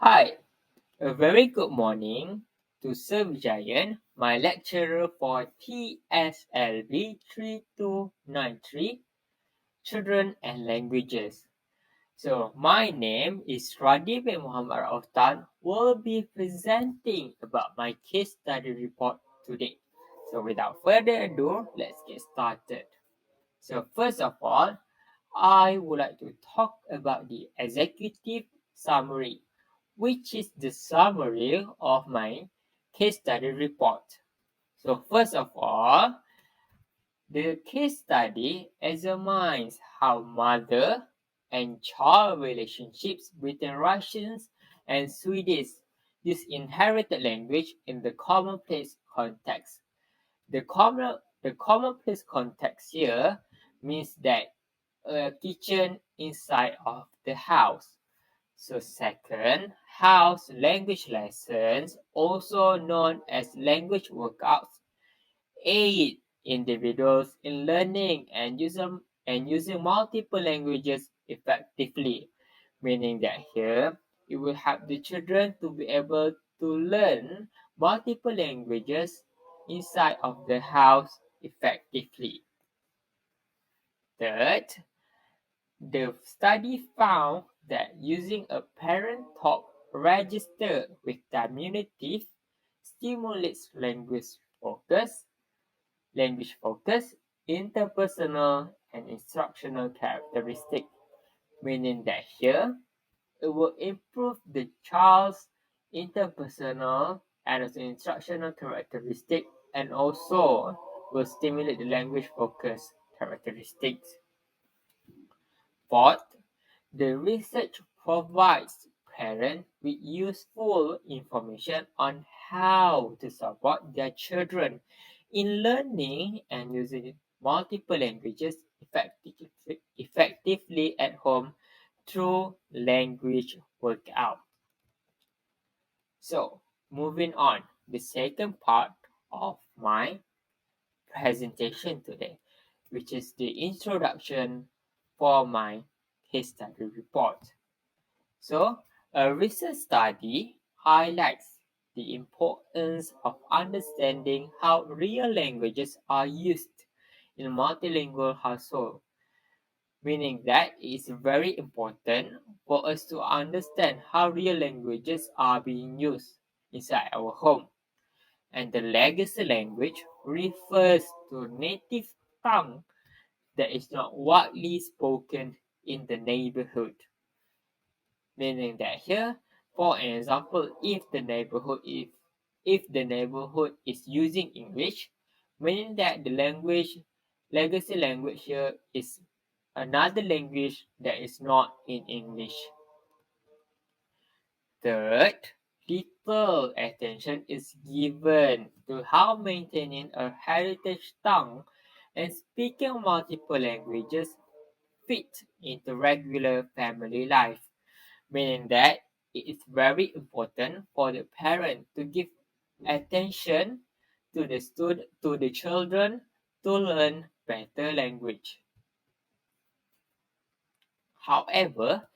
Hi, a very good morning to Sir Vijayan, my lecturer for TSLB 3293, Children and Languages. So, my name is Radi bin Muhammad Rautan, will be presenting about my case study report today. So, without further ado, let's get started. So, first of all, I would like to talk about the executive summary, which is the summary of my case study report. So, first of all, the case study examines how mother and child relationships between Russians and Swedes use inherited language in the commonplace context. The commonplace context here means that a kitchen inside of the house. So second, house language lessons, also known as language workouts, aid individuals in learning and using multiple languages effectively, meaning that here it will help the children to be able to learn multiple languages inside of the house effectively. Third, the study found that using a parent talk register with diminutive stimulates language focus, interpersonal, and instructional characteristics, meaning that here it will improve the child's interpersonal and also instructional characteristic and also will stimulate the language focus characteristics. Fourth, the research provides parents with useful information on how to support their children in learning and using multiple languages effectively at home through language workout. So, moving on, the second part of my presentation today, which is the introduction for my case study report. So, a recent study highlights the importance of understanding how real languages are used in multilingual households, meaning that it is very important for us to understand how real languages are being used inside our home. And the legacy language refers to native tongue that is not widely spoken in the neighborhood. Meaning that here, for an example, if the neighborhood is using English, meaning that the legacy language here is another language that is not in English. Third, little attention is given to how maintaining a heritage tongue and speaking multiple languages fit into regular family life, meaning that it is very important for the parent to give attention to the children to learn better language. However,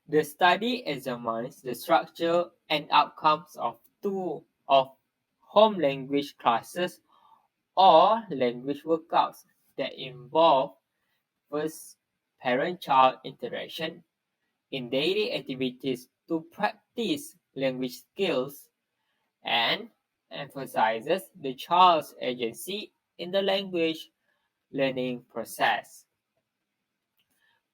the study examines the structure and outcomes of two of home language classes or language workouts that involve first parent-child interaction in daily activities to practice language skills and emphasizes the child's agency in the language learning process.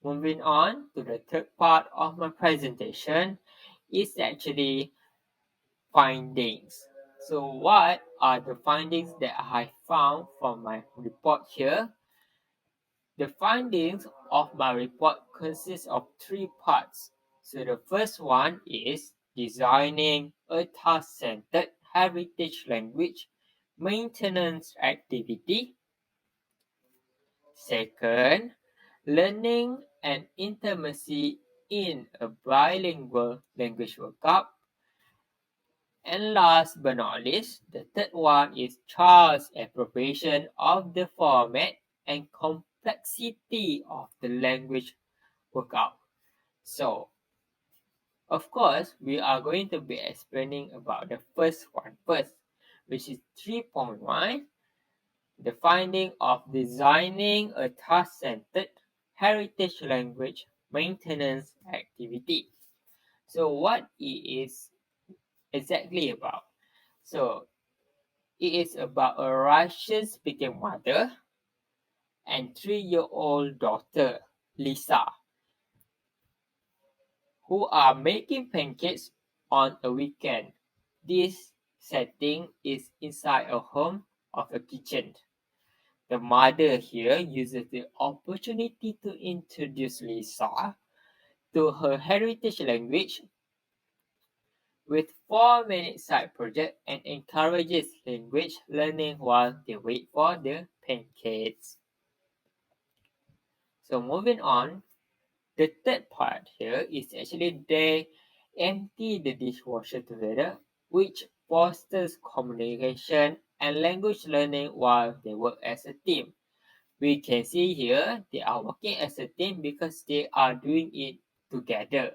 Moving on to the third part of my presentation is actually findings. So what are the findings that I found from my report here? The findings of my report consist of three parts. So the first one is designing a task-centered heritage language maintenance activity. Second, learning and intimacy in a bilingual language workup. And last but not least, the third one is child's appropriation of the format and complexity of the language workout. So, Of course, we are going to be explaining about the first one first, which is 3.1, the finding of designing a task-centered heritage language maintenance activity. So what it is exactly about? So it is about a Russian-speaking mother and 3-year-old daughter, Lisa, who are making pancakes on a weekend. This setting is inside a home of a kitchen. The mother here uses the opportunity to introduce Lisa to her heritage language with 4-minute side project and encourages language learning while they wait for the pancakes. So moving on, the third part here is actually they empty the dishwasher together, which fosters communication and language learning while they work as a team. We can see here they are working as a team because they are doing it together.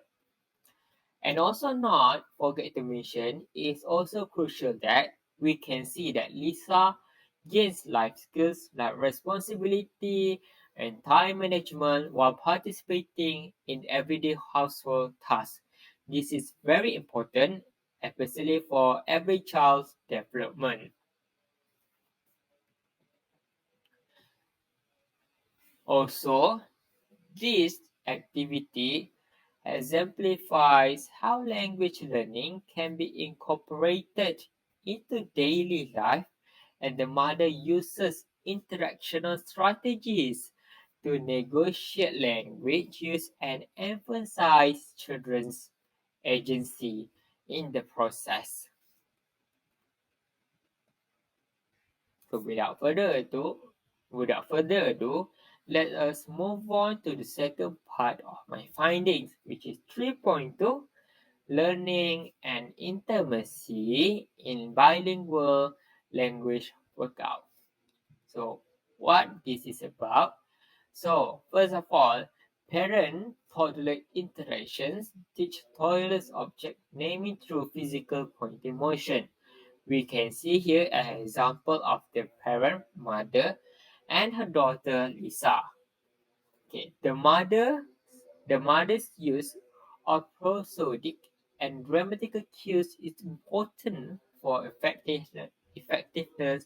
And also not forget to mention, it's also crucial that we can see that Lisa gains life skills like responsibility and time management while participating in everyday household tasks. This is very important, especially for every child's development. Also, this activity exemplifies how language learning can be incorporated into daily life, and the mother uses interactional strategies to negotiate language use and emphasize children's agency in the process. So without further ado, let us move on to the second part of my findings, which is 3.2, learning and intimacy in bilingual language workout. So what this is about? So first of all, parent-toddler interactions teach toddlers object naming through physical pointing motion. We can see here an example of the parent mother and her daughter Lisa. Okay, the mother's use of prosodic and grammatical cues is important for effectiveness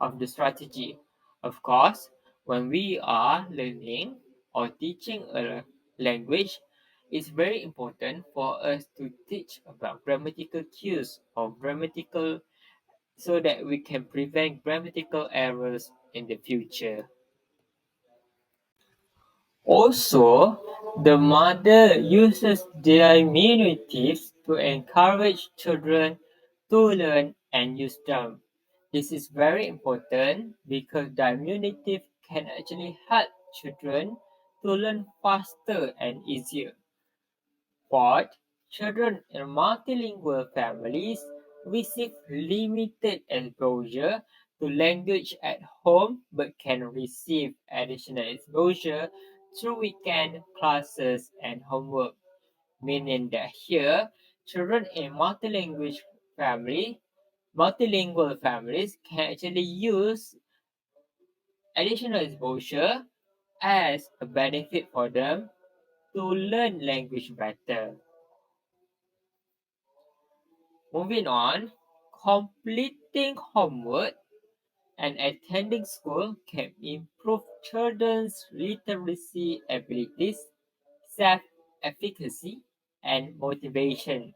of the strategy. Of course, when we are learning or teaching a language, it's very important for us to teach about grammatical cues or grammatical so that we can prevent grammatical errors in the future. Also, the mother uses diminutives to encourage children to learn and use them. This is very important because diminutive can actually help children to learn faster and easier. But children in multilingual families receive limited exposure to language at home but can receive additional exposure through weekend classes and homework, meaning that here children in multilingual families can actually use additional exposure as a benefit for them to learn language better. Moving on, completing homework and attending school can improve children's literacy abilities, self-efficacy, and motivation.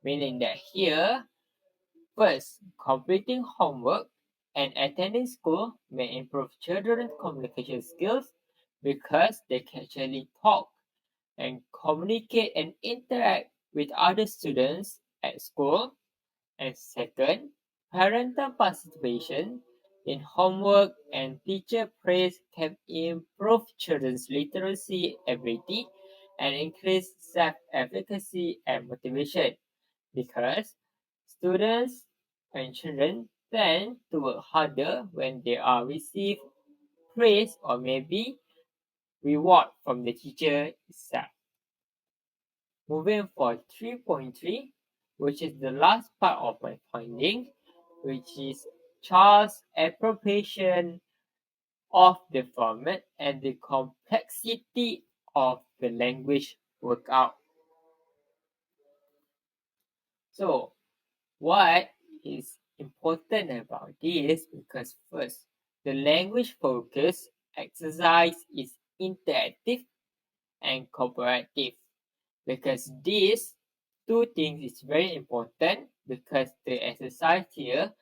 Meaning that here, first, completing homework and attending school may improve children's communication skills because they can actually talk and communicate and interact with other students at school. And second, parental participation in homework and teacher praise can improve children's literacy ability and increase self-efficacy and motivation because students and children tend to work harder when they are receive praise or maybe reward from the teacher itself. Moving for 3.3, which is the last part of my finding, which is child's appropriation of the format and the complexity of the language workout. So, what is important about this? Because first, the language focus exercise is interactive and cooperative. Because these two things is very important because the exercise here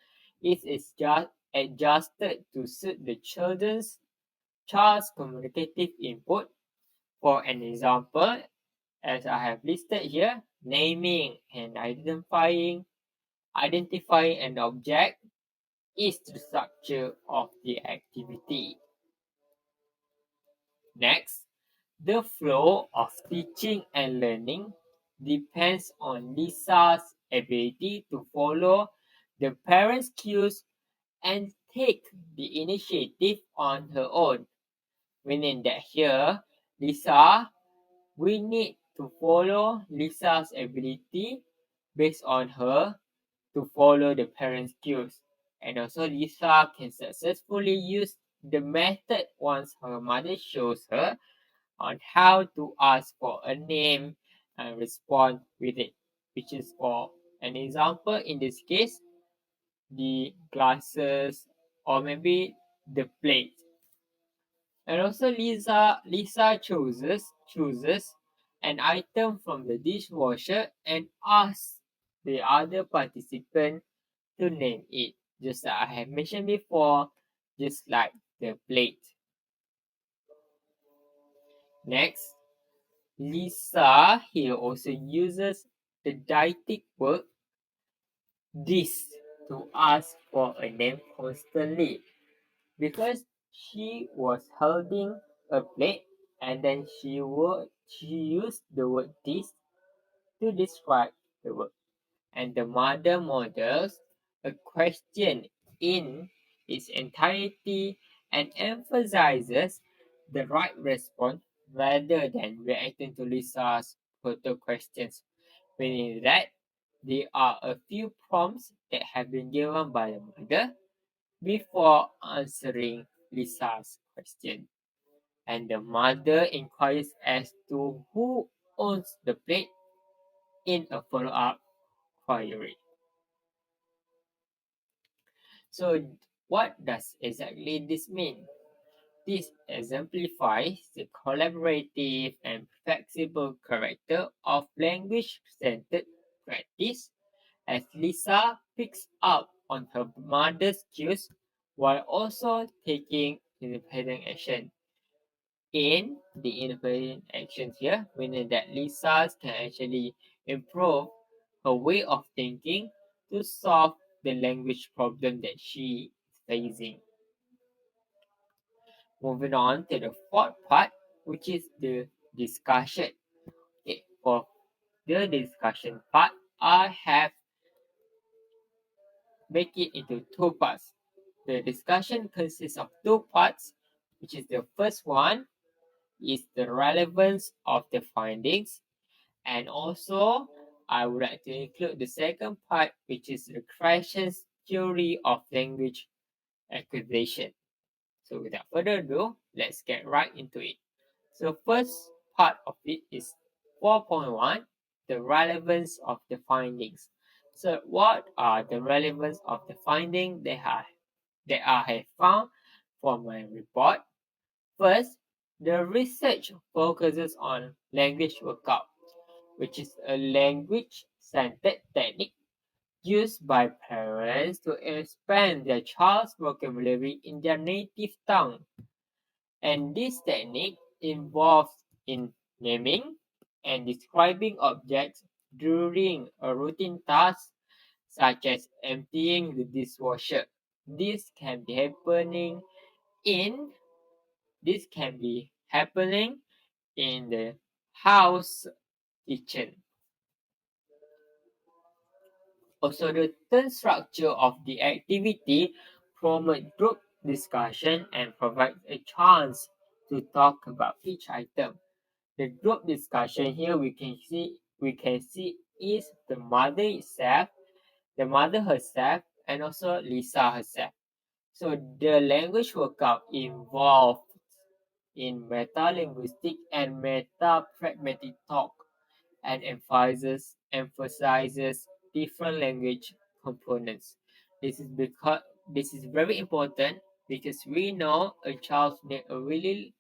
is just adjusted to suit the child's communicative input. For an example, as I have listed here, naming and identifying an object is the structure of the activity. Next, the flow of teaching and learning depends on Lisa's ability to follow the parents' cues and take the initiative on her own. Meaning that here, we need to follow Lisa's ability based on her to follow the parents' cues. And also Lisa can successfully use the method once her mother shows her on how to ask for a name and respond with it, which is for an example in this case, the glasses or maybe the plate. And also Lisa chooses an item from the dishwasher and asks the other participant to name it, just like I have mentioned before, just like the plate. Next, Lisa here also uses the didactic word this to ask for a name constantly because she was holding a plate and then she used the word this to describe the word. And the mother models a question in its entirety and emphasizes the right response rather than reacting to Lisa's proto questions, meaning that there are a few prompts that have been given by the mother before answering Lisa's question. And the mother inquires as to who owns the plate in a follow-up query. So, what does exactly this mean? This exemplifies the collaborative and flexible character of language-centered practice as Lisa picks up on her mother's cues while also taking independent action. In the independent actions here, meaning that Lisa can actually improve her way of thinking to solve the language problem that she is facing. Moving on to the fourth part, which is the discussion. Okay, for the discussion part, I have make it into two parts. The discussion consists of two parts, which is the first one is the relevance of the findings, and also I would like to include the second part, which is the questions theory of language acquisition. So without further ado, let's get right into it. So first part of it is 4.1, the relevance of the findings. So what are the relevance of the findings that I have found from my report? First, the research focuses on language workout, which is a language-centered technique used by parents to expand their child's vocabulary in their native tongue. And this technique involves in naming and describing objects during a routine task such as emptying the dishwasher. This can be happening in this can be happening in the house kitchen. Also, the turn structure of the activity promotes group discussion and provides a chance to talk about each item. The group discussion here we can see we can see is the mother herself, and also Lisa herself. So the language workup involved in meta-linguistic and meta-pragmatic talk and emphasizes different language components. This is because this is very important because we know a child needs a really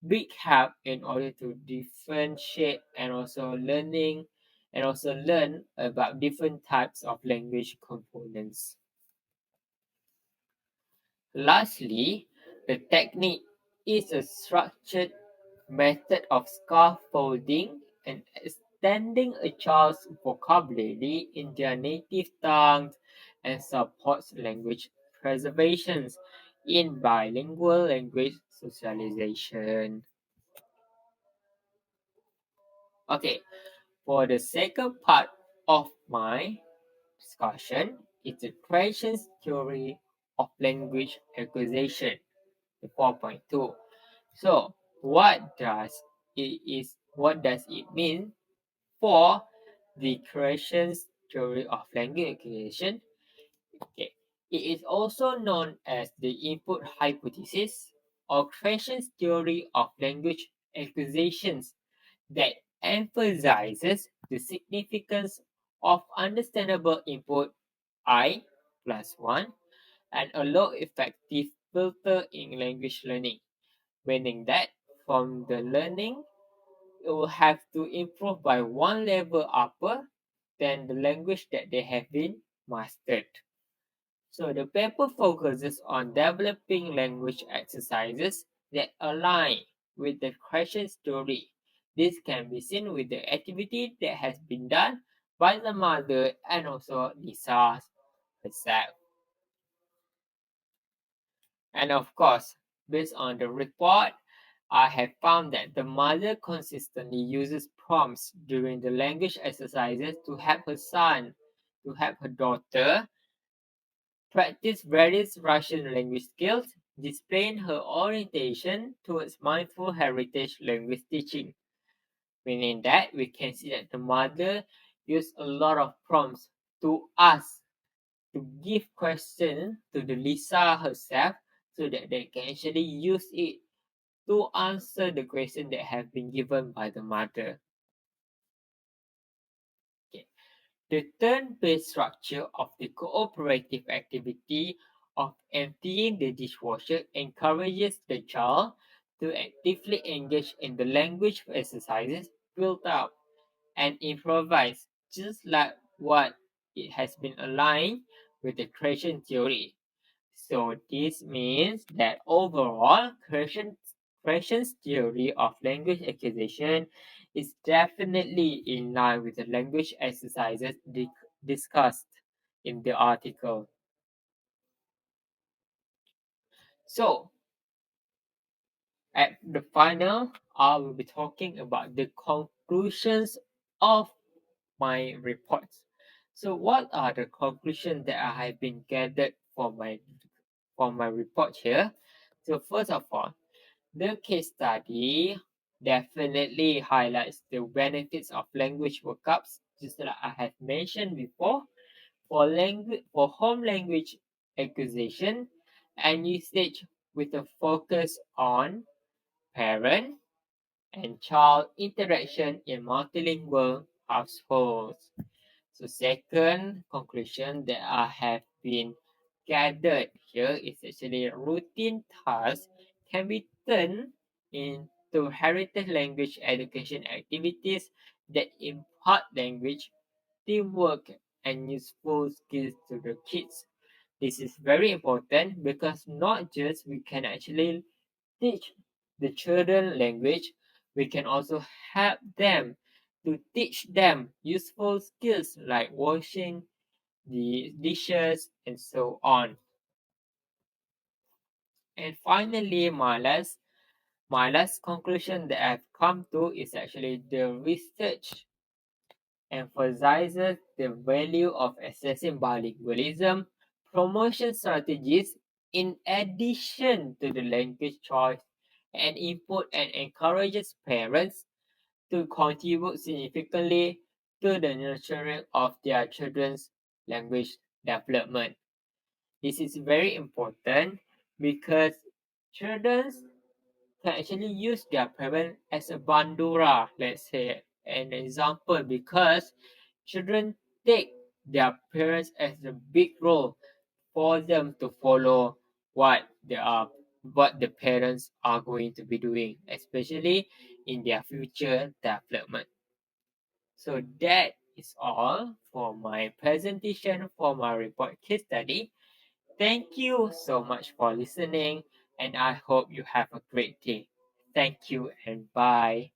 big help in order to differentiate and also learn about different types of language components. Lastly, the technique is a structured method of scaffolding and extending a child's vocabulary in their native tongues and supports language preservation in bilingual language socialization. Okay, for the second part of my discussion is the creation's theory of language acquisition, the 4.2. So, what does it mean for the creation's theory of language acquisition? Okay. It is also known as the input hypothesis or creation's theory of language acquisitions that emphasizes the significance of understandable input I plus 1 and a low effective filter in language learning, meaning that from the learning it will have to improve by one level upper than the language that they have been mastered. So the paper focuses on developing language exercises that align with the question story. This can be seen with the activity that has been done by the mother and also Lisa herself. And of course, based on the report, I have found that the mother consistently uses prompts during the language exercises to help her daughter practice various Russian language skills, displaying her orientation towards mindful heritage language teaching. Meaning that we can see that the mother used a lot of prompts to ask, to give questions to the Lisa herself so that they can actually use it to answer the question that have been given by the mother. Okay. The turn-based structure of the cooperative activity of emptying the dishwasher encourages the child to actively engage in the language exercises built up and improvise, just like what it has been aligned with the creation theory. So this means that overall, creation's theory of language acquisition is definitely in line with the language exercises discussed in the article. So at the final, I will be talking about the conclusions of my reports. So what are the conclusions that I have been gathered from my report here? So first of all, the case study definitely highlights the benefits of language workups, just like I have mentioned before, for home language acquisition and usage with a focus on parent and child interaction in multilingual households. So second conclusion that I have been gathered here is actually routine tasks can be turned into heritage language education activities that impart language, teamwork, and useful skills to the kids. This is very important because not just we can actually teach the children language, we can also help them to teach them useful skills like washing the dishes and so on. And finally, my last conclusion that I've come to is actually the research emphasizes the value of assessing bilingualism promotion strategies in addition to the language choice and input and encourages parents to contribute significantly to the nurturing of their children's language development. This is very important because children can actually use their parent as a bandura, let's say an example, because children take their parents as a big role for them to follow what the parents are going to be doing, especially in their future development. So that is all for my presentation for my report case study. Thank you so much for listening, and I hope you have a great day. Thank you and bye.